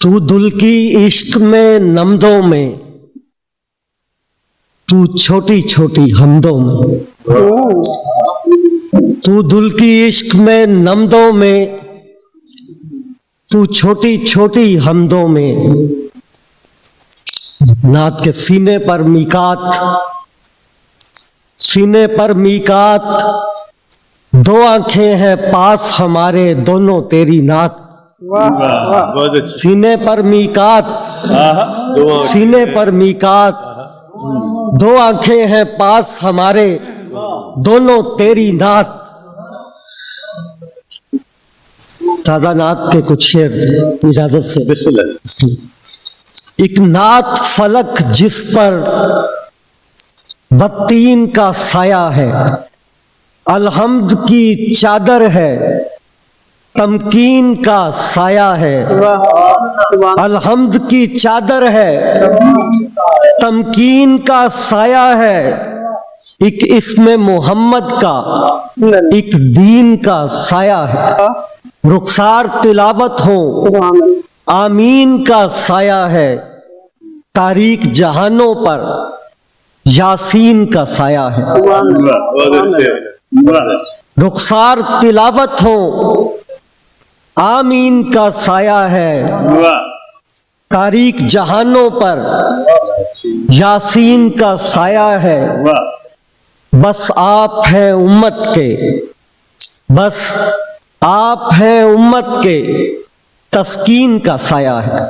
तू दुल की इश्क में नमदों में, तू छोटी छोटी हमदों में। तू दुल की इश्क में नमदों में, तू छोटी छोटी हमदों में। नात के सीने पर मीकात, सीने पर मीकात, दो आंखें हैं पास हमारे दोनों तेरी नात। सीने पर मीकात, सीने पर मीकात, दो आंखें हैं पास हमारे दोनों तेरी नात। ताजा नात के कुछ शेर इजाजत से। एक नात फलक जिस पर बत्तीन का साया है, अलहम्द की चादर है, तमकीन का साया है। अलहम्द की चादर है, तमकीन का साया है। एक इसमें मोहम्मद का, एक दीन का साया है। रुखसार तिलावत हो, आमीन का साया है। तारीक जहानों पर यासीन का साया है। रुखसार तिलावत हो, आमीन का साया है। तारीक जहानों पर यासीन का साया है। बस आप हैं उम्मत के, बस आप हैं उम्मत के, तस्कीन का साया है।